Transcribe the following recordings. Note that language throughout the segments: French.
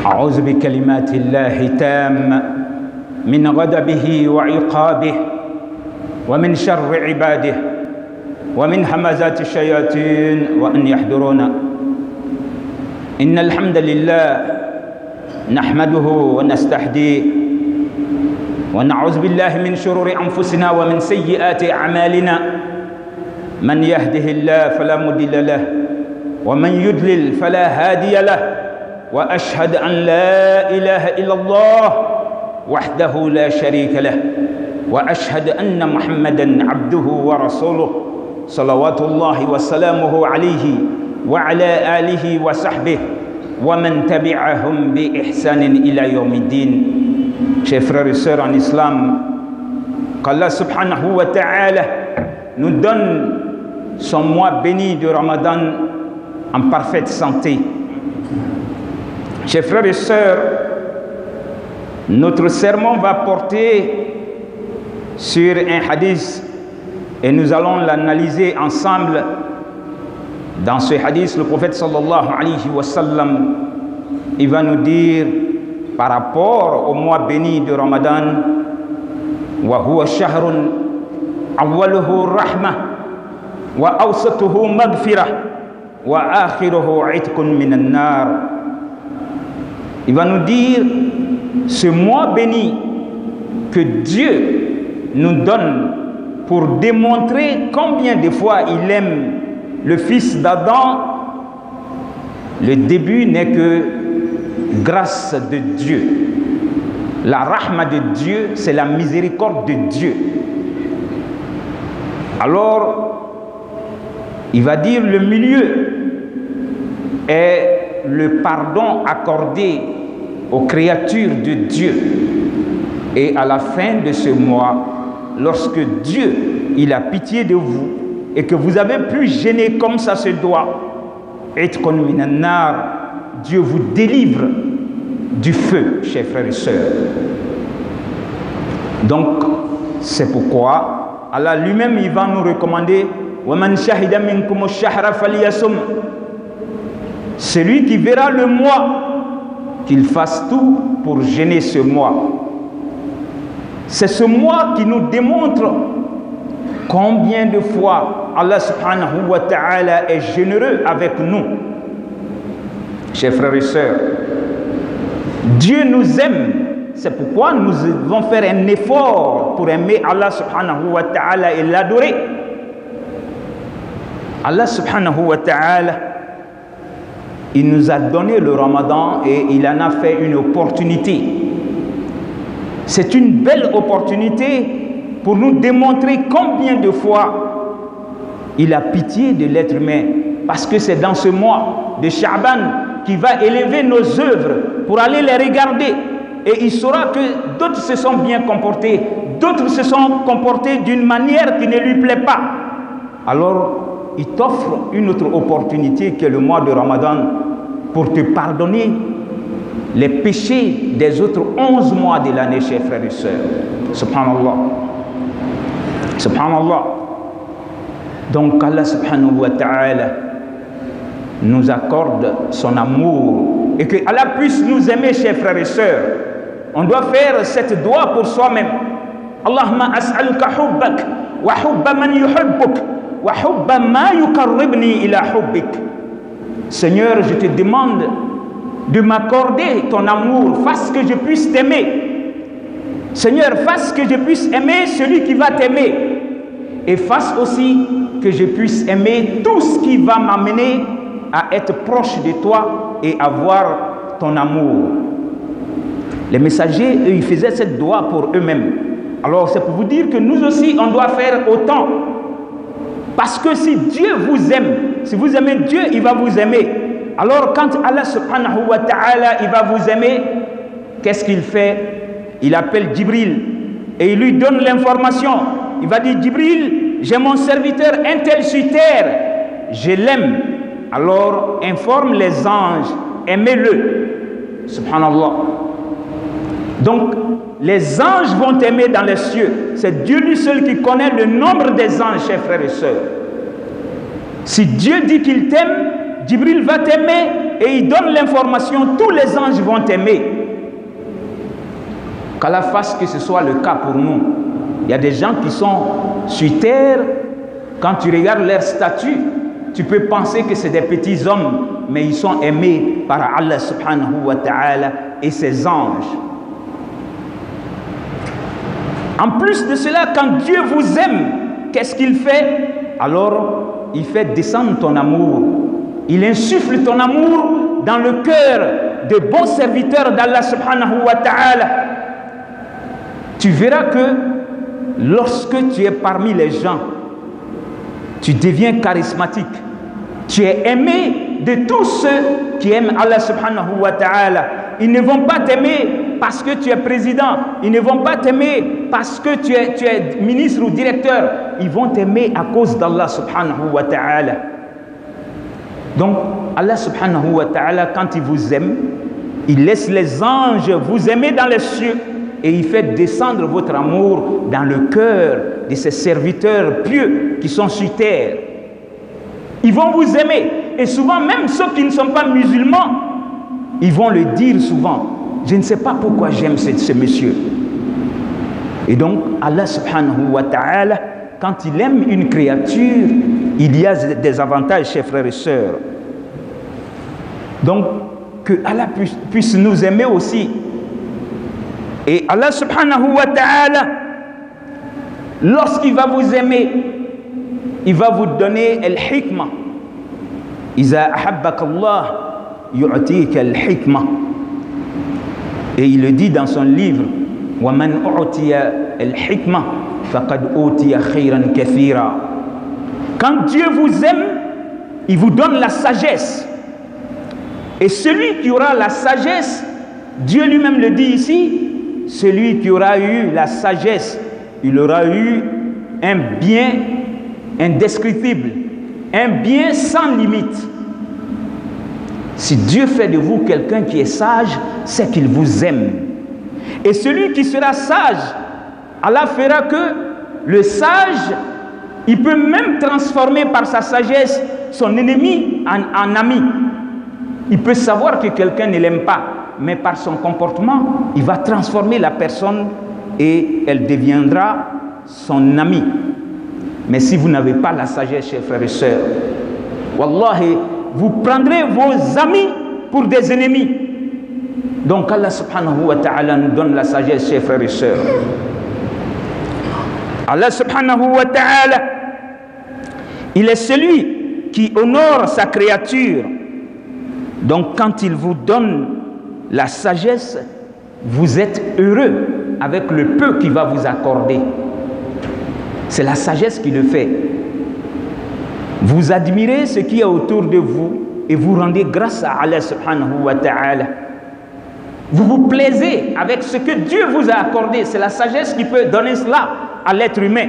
أعوذ بكلمات الله التامة من غضبه وعقابه ومن شر عباده ومن همزات الشياطين وأن يحضرون. إن الحمد لله نحمده ونستهديه ونعوذ بالله من شرور أنفسنا ومن سيئات أعمالنا. من يهده الله فلا مضل له ومن يضلل فلا هادي له وأشهد أن لا إله إلا الله وحده لا شريك له وأشهد أن محمدا عبده ورسوله صلوات الله وسلامه عليه وعلى آله وصحبه ومن تبعهم بإحسان إلى يوم الدين. Chers frères et sœurs en islam, qu'Allah subhanahu wa ta'ala nous donne son mois béni de Ramadan en parfaite santé. Chers frères et sœurs, notre sermon va porter sur un hadith et nous allons l'analyser ensemble. Dans ce hadith, le prophète sallallahu alayhi wa sallam, il va nous dire par rapport au mois béni de Ramadan: wa huwa shahrun awwaluhu rahmah wa awsatuhu maghfirah wa akhiruhu itqun minan nar. Il va nous dire ce mois béni que Dieu nous donne pour démontrer combien de fois il aime le fils d'Adam. Le début n'est que grâce de Dieu. La rahma de Dieu, c'est la miséricorde de Dieu. Alors, il va dire le milieu est le pardon accordé aux créatures de Dieu. Et à la fin de ce mois, lorsque Dieu il a pitié de vous et que vous avez pu jeûner comme ça se doit, Dieu vous délivre du feu, chers frères et sœurs. Donc, c'est pourquoi Allah lui-même il va nous recommander وَمَنْ شَهِدَ مِنْكُمُ الشَّهْرَ فَلْيَصُمْ. Celui qui verra le mois, qu'il fasse tout pour jeûner ce mois. C'est ce mois qui nous démontre combien de fois Allah subhanahu wa ta'ala est généreux avec nous. Chers frères et sœurs, Dieu nous aime. C'est pourquoi nous devons faire un effort pour aimer Allah subhanahu wa ta'ala et l'adorer. Allah subhanahu wa ta'ala, il nous a donné le Ramadan et il en a fait une opportunité. C'est une belle opportunité pour nous démontrer combien de fois il a pitié de l'être humain. Parce que c'est dans ce mois de Sha'ban qu'il va élever nos œuvres pour aller les regarder. Et il saura que d'autres se sont bien comportés, d'autres se sont comportés d'une manière qui ne lui plaît pas. Alors, il t'offre une autre opportunité qui est le mois de Ramadan pour te pardonner les péchés des autres 11 mois de l'année, chers frères et sœurs. Subhanallah. Subhanallah. Donc Allah subhanahu wa ta'ala nous accorde son amour et que Allah puisse nous aimer, chers frères et sœurs. On doit faire cette dua pour soi-même. Allahumma as'aluka hubbak wa hubba man yuhibbuk wa hubba ma yuqarribni ila hubbik. Seigneur, je te demande de m'accorder ton amour, fasse que je puisse t'aimer. Seigneur, fasse que je puisse aimer celui qui va t'aimer. Et fasse aussi que je puisse aimer tout ce qui va m'amener à être proche de toi et avoir ton amour. Les messagers, eux, ils faisaient cette dua pour eux-mêmes. Alors c'est pour vous dire que nous aussi, on doit faire autant. Parce que si Dieu vous aime, si vous aimez Dieu, il va vous aimer. Alors quand Allah subhanahu wa ta'ala, il va vous aimer, qu'est-ce qu'il fait? Il appelle Jibril et il lui donne l'information. Il va dire: Jibril, j'ai mon serviteur un tel sur terre, je l'aime. Alors informe les anges, aimez-le. Subhanallah. Donc les anges vont t'aimer dans les cieux. C'est Dieu lui seul qui connaît le nombre des anges, chers frères et sœurs. Si Dieu dit qu'il t'aime, Jibril va t'aimer et il donne l'information, tous les anges vont t'aimer. Qu'Allah fasse que ce soit le cas pour nous. Il y a des gens qui sont sur terre, quand tu regardes leur statut, tu peux penser que c'est des petits hommes, mais ils sont aimés par Allah subhanahu wa ta'ala et ses anges. En plus de cela, quand Dieu vous aime, qu'est-ce qu'il fait? Alors, il fait descendre ton amour. Il insuffle ton amour dans le cœur de bons serviteurs d'Allah subhanahu wa ta'ala. Tu verras que lorsque tu es parmi les gens, tu deviens charismatique. Tu es aimé de tous ceux qui aiment Allah subhanahu wa ta'ala. Ils ne vont pas t'aimer parce que tu es président. Ils ne vont pas t'aimer parce que tu es ministre ou directeur. Ils vont t'aimer à cause d'Allah subhanahu wa ta'ala. Donc, Allah subhanahu wa ta'ala, quand il vous aime, il laisse les anges vous aimer dans les cieux et il fait descendre votre amour dans le cœur de ses serviteurs pieux qui sont sur terre. Ils vont vous aimer. Et souvent, même ceux qui ne sont pas musulmans, ils vont le dire souvent. Je ne sais pas pourquoi j'aime ce monsieur. Et donc, Allah subhanahu wa ta'ala, quand il aime une créature, il y a des avantages, chers frères et sœurs. Donc, que Allah puisse nous aimer aussi. Et Allah subhanahu wa ta'ala, lorsqu'il va vous aimer, il va vous donner al-hikmah. Iza ahabbaka Allah yu'tika al-hikmah. Et il le dit dans son livre, wa man u'tiya al-hikmah faqad utiya khayran kathira. Quand Dieu vous aime, il vous donne la sagesse. Et celui qui aura la sagesse, Dieu lui-même le dit ici, celui qui aura eu la sagesse, il aura eu un bien indescriptible, un bien sans limite. Si Dieu fait de vous quelqu'un qui est sage, c'est qu'il vous aime. Et celui qui sera sage, Allah fera que le sage, il peut même transformer par sa sagesse son ennemi en ami. Il peut savoir que quelqu'un ne l'aime pas, mais par son comportement, il va transformer la personne et elle deviendra son ami. Mais si vous n'avez pas la sagesse, chers frères et sœurs, wallahi, vous prendrez vos amis pour des ennemis. Donc Allah subhanahu wa ta'ala nous donne la sagesse, chers frères et sœurs. Allah subhanahu wa ta'ala, il est celui qui honore sa créature. Donc quand il vous donne la sagesse, vous êtes heureux avec le peu qu'il va vous accorder. C'est la sagesse qui le fait. Vous admirez ce qui est autour de vous et vous rendez grâce à Allah subhanahu wa ta'ala. Vous vous plaisez avec ce que Dieu vous a accordé. C'est la sagesse qui peut donner cela à l'être humain.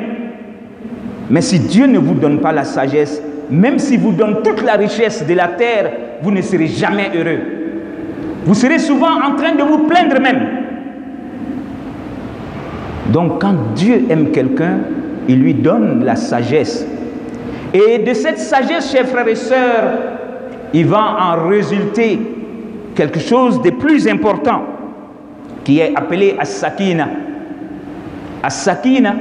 Mais si Dieu ne vous donne pas la sagesse, même si vous donne toute la richesse de la terre, vous ne serez jamais heureux. Vous serez souvent en train de vous plaindre même. Donc quand Dieu aime quelqu'un, il lui donne la sagesse. Et de cette sagesse, chers frères et sœurs, il va en résulter quelque chose de plus important qui est appelé as-sakina. As-sakina,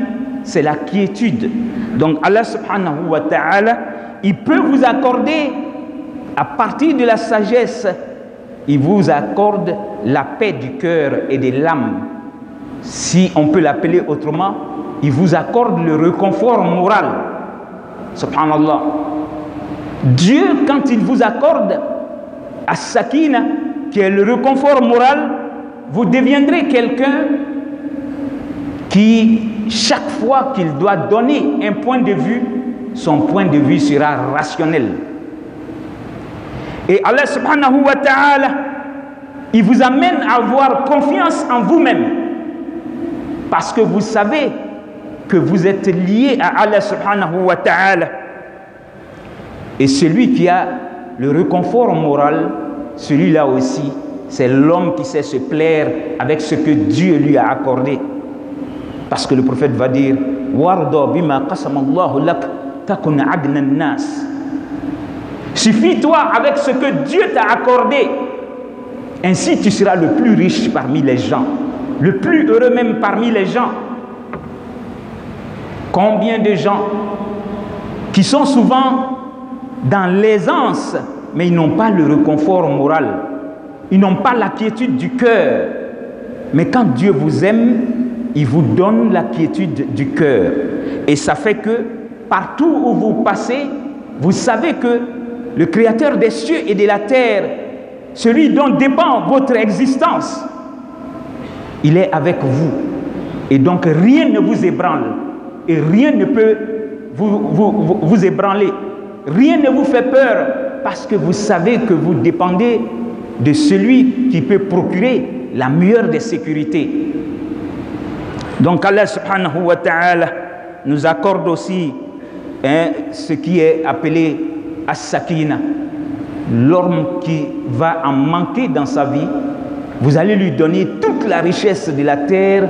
c'est la quiétude. Donc Allah subhanahu wa ta'ala, il peut vous accorder, à partir de la sagesse, il vous accorde la paix du cœur et de l'âme. Si on peut l'appeler autrement, il vous accorde le réconfort moral. Subhanallah. Dieu, quand il vous accorde as-sakina, qui est le réconfort moral, vous deviendrez quelqu'un qui, chaque fois qu'il doit donner un point de vue, son point de vue sera rationnel. Et Allah subhanahu wa ta'ala, il vous amène à avoir confiance en vous-même. Parce que vous savez que vous êtes lié à Allah subhanahu wa ta'ala. Et celui qui a le réconfort moral, celui-là aussi, c'est l'homme qui sait se plaire avec ce que Dieu lui a accordé. Parce que le prophète va dire, Warda bima qasama Allahu lak takun adna an-nas. Suffis-toi avec ce que Dieu t'a accordé. Ainsi, tu seras le plus riche parmi les gens, le plus heureux même parmi les gens. Combien de gens qui sont souvent dans l'aisance, mais ils n'ont pas le réconfort moral, ils n'ont pas la quiétude du cœur. Mais quand Dieu vous aime, il vous donne la quiétude du cœur. Et ça fait que partout où vous passez, vous savez que le Créateur des cieux et de la terre, celui dont dépend votre existence, il est avec vous. Et donc rien ne vous ébranle. Et rien ne peut vous ébranler. Rien ne vous fait peur parce que vous savez que vous dépendez de celui qui peut procurer la meilleure des sécurités. Donc Allah subhanahu wa ta'ala nous accorde aussi ce qui est appelé as-sakina. L'homme qui va en manquer dans sa vie, vous allez lui donner toute la richesse de la terre,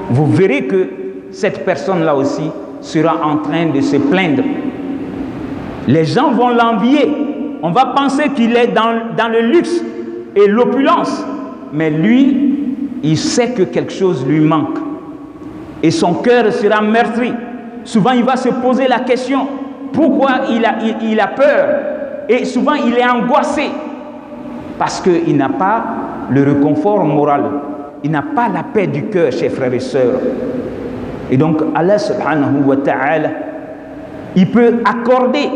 vous verrez que cette personne-là aussi sera en train de se plaindre. Les gens vont l'envier. On va penser qu'il est dans le luxe et l'opulence. Mais lui, il sait que quelque chose lui manque. Et son cœur sera meurtri. Souvent, il va se poser la question, pourquoi il a peur? Et souvent, il est angoissé. Parce qu'il n'a pas le réconfort moral. Il n'a pas la paix du cœur, chers frères et sœurs. Et donc, Allah subhanahu wa ta'ala, il peut accorder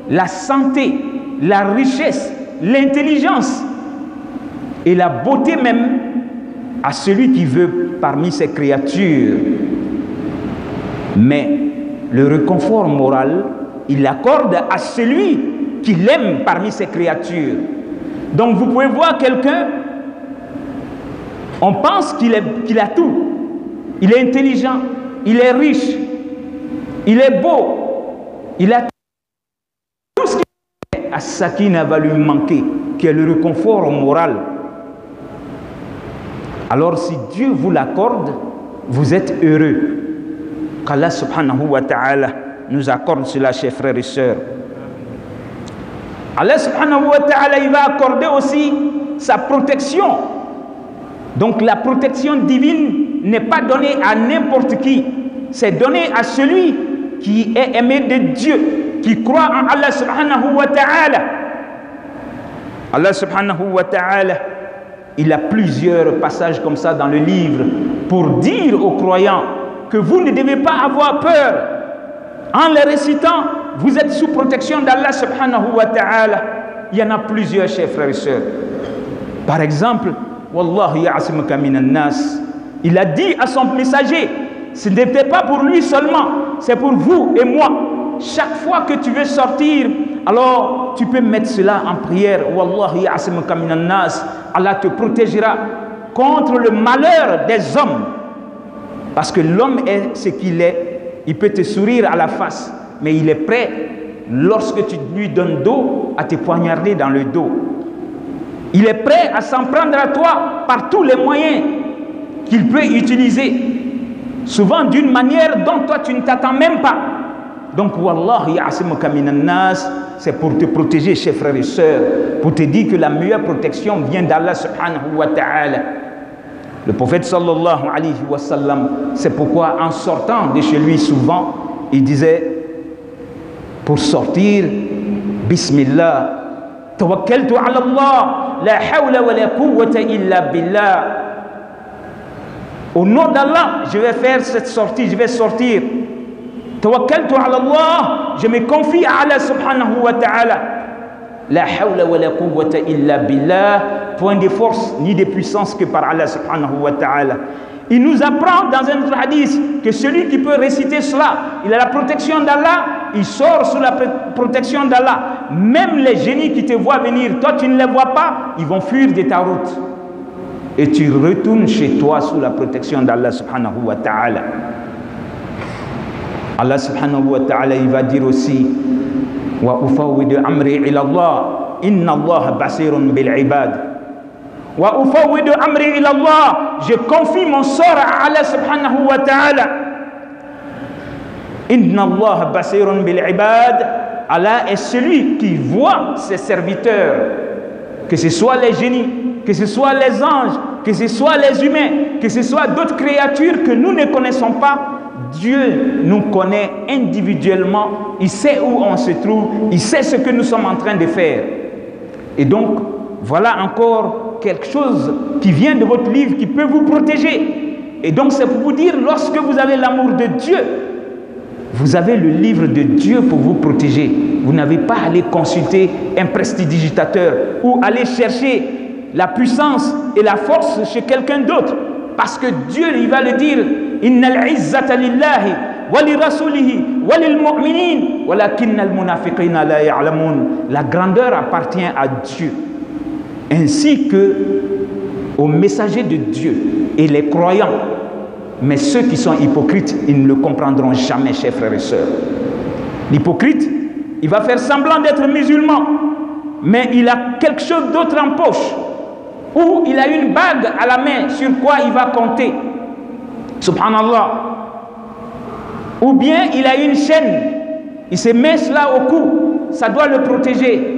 la santé, la richesse, l'intelligence et la beauté même à celui qui veut parmi ses créatures. Mais le réconfort moral, il l'accorde à celui qui l'aime parmi ses créatures. Donc vous pouvez voir quelqu'un, on pense qu'il a tout. Il est intelligent, il est riche, il est beau, il a tout ce qui est à Sakina va lui manquer, qui est le réconfort moral. Alors si Dieu vous l'accorde, vous êtes heureux. Qu'Allah subhanahu wa ta'ala nous accorde cela, chers frères et sœurs. Allah subhanahu wa ta'ala, il va accorder aussi sa protection. Donc la protection divine n'est pas donnée à n'importe qui. C'est donné à celui qui est aimé de Dieu, qui croit en Allah subhanahu wa ta'ala. Allah subhanahu wa ta'ala, il a plusieurs passages comme ça dans le livre pour dire aux croyants que vous ne devez pas avoir peur. En les récitant, vous êtes sous protection d'Allah subhanahu wa ta'ala. Il y en a plusieurs, chers frères et sœurs. Par exemple, Wallahu ya'asimuka minan nas. Il a dit à son messager, ce n'était pas pour lui seulement, c'est pour vous et moi. Chaque fois que tu veux sortir, alors tu peux mettre cela en prière. Wallahu ya'asimuka minan nas. Allah te protégera contre le malheur des hommes. Parce que l'homme est ce qu'il est. Il peut te sourire à la face, mais il est prêt, lorsque tu lui donnes dos, à te poignarder dans le dos. Il est prêt à s'en prendre à toi par tous les moyens qu'il peut utiliser, souvent d'une manière dont toi tu ne t'attends même pas. Donc Wallahu ya'asimuka minan nas, c'est pour te protéger, chers frères et sœurs, pour te dire que la meilleure protection vient d'Allah subhanahu wa ta'ala. Le prophète sallallahu alayhi wa sallam, c'est pourquoi en sortant de chez lui souvent, il disait, pour sortir, Bismillah, Tawakkaltu ala Allah, la hawla wa la quwwata illa billah. Au nom d'Allah, je vais faire cette sortie, je vais sortir. Tawakkaltu ala Allah, je me confie à Allah subhanahu wa ta'ala. La hawla wa la quwwata illa billah, point de force ni de puissance que par Allah subhanahu wa ta'ala. Il nous apprend dans un autre hadith que celui qui peut réciter cela, il a la protection d'Allah, il sort sous la protection d'Allah. Même les génies qui te voient venir, toi tu ne les vois pas, ils vont fuir de ta route. Et tu retournes chez toi sous la protection d'Allah subhanahu wa ta'ala. Allah subhanahu wa ta'ala, il va dire aussi, wa ufawwidu amri ila Allah, inna Allah basirun bil ibad. Wa ufawwidu amri ila Allah, je confie mon sort à Allah subhanahu wa ta'ala. Inna Allah basirun bil ibad. Allah est celui qui voit ses serviteurs, que ce soit les génies, que ce soit les anges, que ce soit les humains, que ce soit d'autres créatures que nous ne connaissons pas. Dieu nous connaît individuellement, il sait où on se trouve, il sait ce que nous sommes en train de faire. Et donc, voilà encore quelque chose qui vient de votre livre qui peut vous protéger. Et donc, c'est pour vous dire, lorsque vous avez l'amour de Dieu, vous avez le livre de Dieu pour vous protéger. Vous n'avez pas à aller consulter un prestidigitateur ou aller chercher la puissance et la force chez quelqu'un d'autre. Parce que Dieu, il va le dire, Innal izzata lillahi wa li rasulihi wa lil mu'minin walakinna al munafiqina la ya'lamun. La grandeur appartient à Dieu, ainsi que aux messagers de Dieu et les croyants. Mais ceux qui sont hypocrites, ils ne le comprendront jamais, chers frères et sœurs. L'hypocrite, il va faire semblant d'être musulman, mais il a quelque chose d'autre en poche, ou il a une bague à la main sur quoi il va compter. Subhanallah. Ou bien il a une chaîne, il se met cela au cou, ça doit le protéger.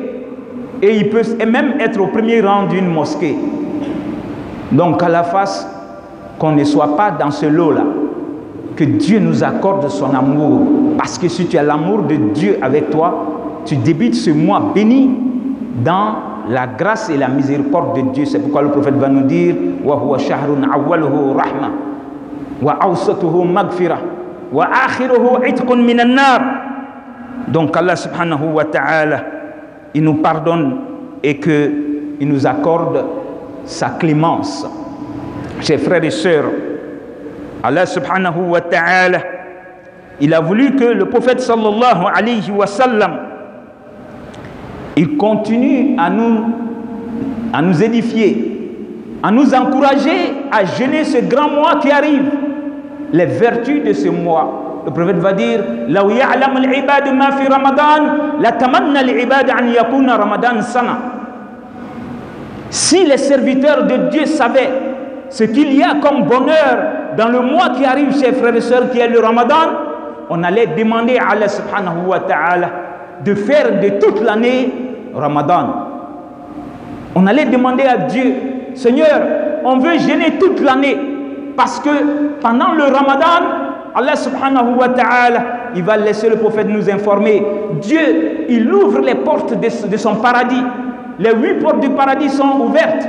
Et il peut même être au premier rang d'une mosquée. Donc à la face, qu'on ne soit pas dans ce lot-là, que Dieu nous accorde son amour. Parce que si tu as l'amour de Dieu avec toi, tu débutes ce mois béni dans la grâce et la miséricorde de Dieu. C'est pourquoi le prophète va nous dire wa huwa shahrun awwaluhu rahma wa awsatuhu maghfira wa akhiruhu itqun minan nar. Donc Allah subhanahu wa ta'ala, il nous pardonne et que il nous accorde sa clémence. Chers frères et sœurs, Allah subhanahu wa ta'ala, il a voulu que le prophète sallallahu alayhi wa sallam, il continue à nous édifier, à nous encourager à jeûner ce grand mois qui arrive, les vertus de ce mois. Le prophète va dire law ya'lamu al-ibad ma fi ramadan la tamanna al-ibad an yakuna ramadan sana. Si les serviteurs de Dieu savaient ce qu'il y a comme bonheur dans le mois qui arrive, chers frères et sœurs, qui est le Ramadan, on allait demander à Allah subhanahu wa ta'ala de faire de toute l'année Ramadan. On allait demander à Dieu, Seigneur, on veut jeûner toute l'année, parce que pendant le Ramadan, Allah subhanahu wa ta'ala, il va laisser le prophète nous informer. Dieu, il ouvre les portes de son paradis. Les 8 portes du paradis sont ouvertes.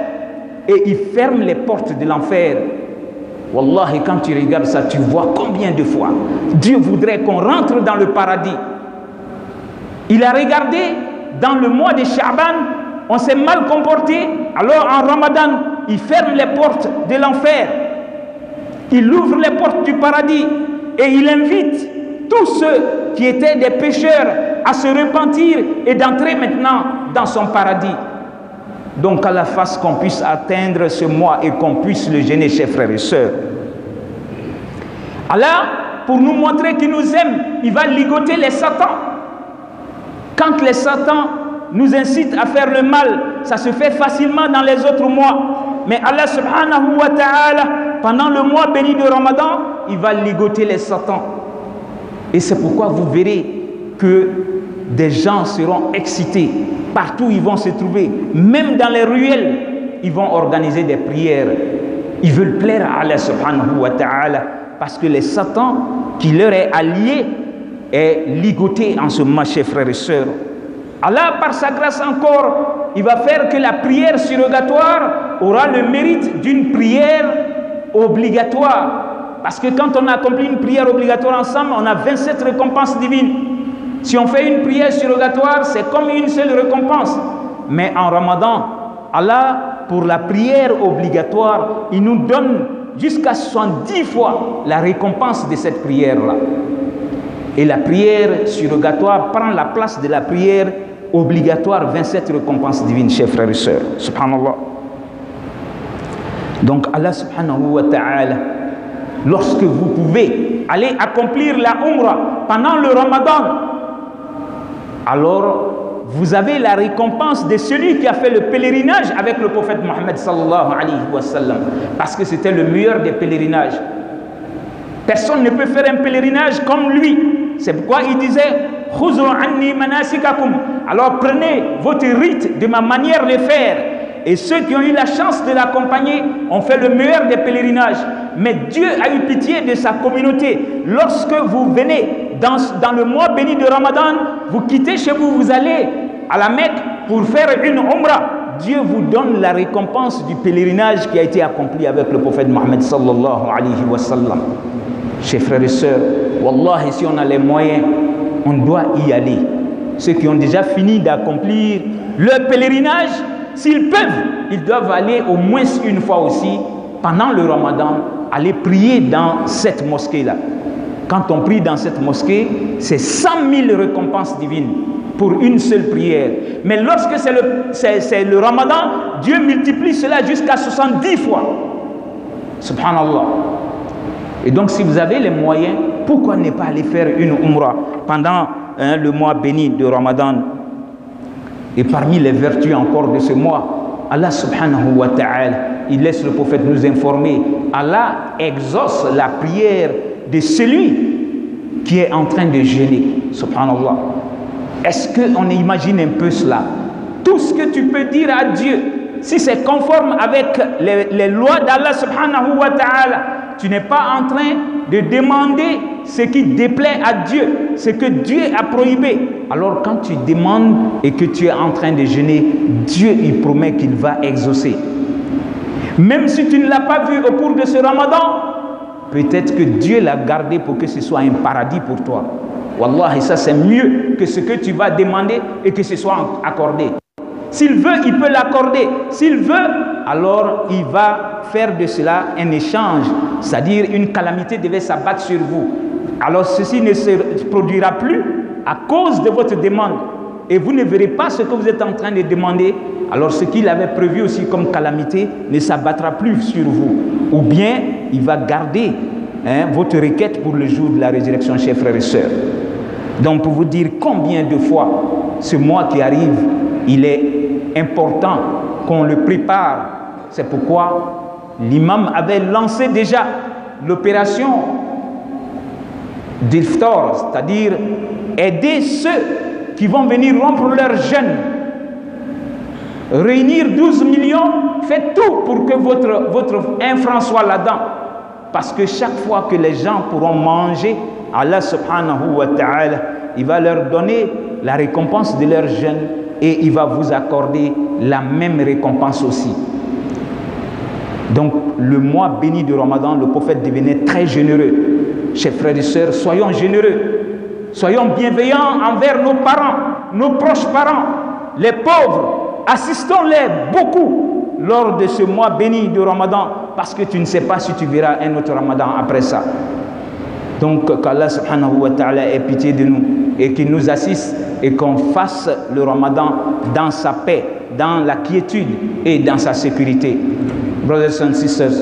Et il ferme les portes de l'enfer. Wallahi, quand tu regardes ça, tu vois combien de fois Dieu voudrait qu'on rentre dans le paradis. Il a regardé dans le mois de Sha'ban, on s'est mal comporté, alors en Ramadan, il ferme les portes de l'enfer. Il ouvre les portes du paradis et il invite tous ceux qui étaient des pécheurs à se repentir et d'entrer maintenant dans son paradis. Donc à la face qu'on puisse atteindre ce mois et qu'on puisse le jeûner, chers frères et sœurs. Allah, pour nous montrer qu'il nous aime, il va ligoter les satans. Quand les satans nous incitent à faire le mal, ça se fait facilement dans les autres mois. Mais Allah subhanahu wa ta'ala, pendant le mois béni de Ramadan, il va ligoter les satans. Et c'est pourquoi vous verrez que des gens seront excités. Partout ils vont se trouver, même dans les ruelles, ils vont organiser des prières. Ils veulent plaire à Allah subhanahu wa ta'ala, parce que les satans qui leur est allié est ligoté en ce moment, chers frères et sœurs. Allah, par sa grâce encore, il va faire que la prière surrogatoire aura le mérite d'une prière obligatoire. Parce que quand on accomplit une prière obligatoire ensemble, on a 27 récompenses divines. Si on fait une prière surrogatoire, c'est comme une seule récompense. Mais en Ramadan, Allah, pour la prière obligatoire, il nous donne jusqu'à 70 fois la récompense de cette prière-là. Et la prière surrogatoire prend la place de la prière obligatoire, 27 récompenses divines, chers frères et sœurs. Subhanallah. Donc Allah subhanahu wa ta'ala, lorsque vous pouvez aller accomplir la Umrah pendant le Ramadan, alors vous avez la récompense de celui qui a fait le pèlerinage avec le prophète Mohammed sallallahu alayhi wa sallam, parce que c'était le meilleur des pèlerinages. Personne ne peut faire un pèlerinage comme lui. C'est pourquoi il disait Khudhu anni manasikakum. Alors prenez votre rite de ma manière de faire. Et ceux qui ont eu la chance de l'accompagner ont fait le meilleur des pèlerinages. Mais Dieu a eu pitié de sa communauté. Lorsque vous venez dans le mois béni de Ramadan, vous quittez chez vous, vous allez à la Mecque pour faire une umrah. Dieu vous donne la récompense du pèlerinage qui a été accompli avec le prophète Mohammed sallallahu alayhi wa sallam. Chers frères et sœurs, wallahi, si on a les moyens, on doit y aller. Ceux qui ont déjà fini d'accomplir leur pèlerinage, s'ils peuvent, ils doivent aller au moins une fois aussi, pendant le Ramadan, aller prier dans cette mosquée-là. Quand on prie dans cette mosquée, c'est 100 000 récompenses divines pour une seule prière. Mais lorsque c'est le Ramadan, Dieu multiplie cela jusqu'à 70 fois. Subhanallah. Et donc si vous avez les moyens, pourquoi ne pas aller faire une umrah pendant le mois béni de Ramadan? Et parmi les vertus encore de ce mois, Allah subhanahu wa ta'ala, il laisse le prophète nous informer. Allah exauce la prière de celui qui est en train de jeûner. Subhanallah. Est-ce qu'on imagine un peu cela? Tout ce que tu peux dire à Dieu, si c'est conforme avec les lois d'Allah subhanahu wa ta'ala, tu n'es pas en train de demander ce qui déplaît à Dieu, ce que Dieu a prohibé. Alors quand tu demandes et que tu es en train de jeûner, Dieu il promet qu'il va exaucer. Même si tu ne l'as pas vu au cours de ce Ramadan, peut-être que Dieu l'a gardé pour que ce soit un paradis pour toi. Wallah, et ça c'est mieux que ce que tu vas demander et que ce soit accordé. S'il veut, il peut l'accorder. S'il veut, alors il va faire de cela un échange. C'est-à-dire une calamité devait s'abattre sur vous. Alors ceci ne se produira plus à cause de votre demande. Et vous ne verrez pas ce que vous êtes en train de demander. Alors ce qu'il avait prévu aussi comme calamité ne s'abattra plus sur vous. Ou bien il va garder votre requête pour le jour de la résurrection, chers frères et sœurs. Donc pour vous dire combien de fois ce mois qui arrive, il est important qu'on le prépare. C'est pourquoi l'imam avait lancé déjà l'opération d'Iftar, c'est-à-dire aider ceux qui vont venir rompre leur jeûne. Réunir 12 millions, faites tout pour que votre infra soit là-dedans. Parce que chaque fois que les gens pourront manger, Allah subhanahu wa ta'ala, il va leur donner la récompense de leur jeûne et il va vous accorder la même récompense aussi. Donc le mois béni de Ramadan, le prophète devenait très généreux. Chers frères et sœurs, soyons généreux, soyons bienveillants envers nos parents, nos proches parents, les pauvres, assistons-les beaucoup lors de ce mois béni de Ramadan, parce que tu ne sais pas si tu verras un autre Ramadan après ça. Donc qu'Allah subhanahu wa ta'ala ait pitié de nous et qu'il nous assiste et qu'on fasse le Ramadan dans sa paix, dans la quiétude et dans sa sécurité. Brothers and sisters,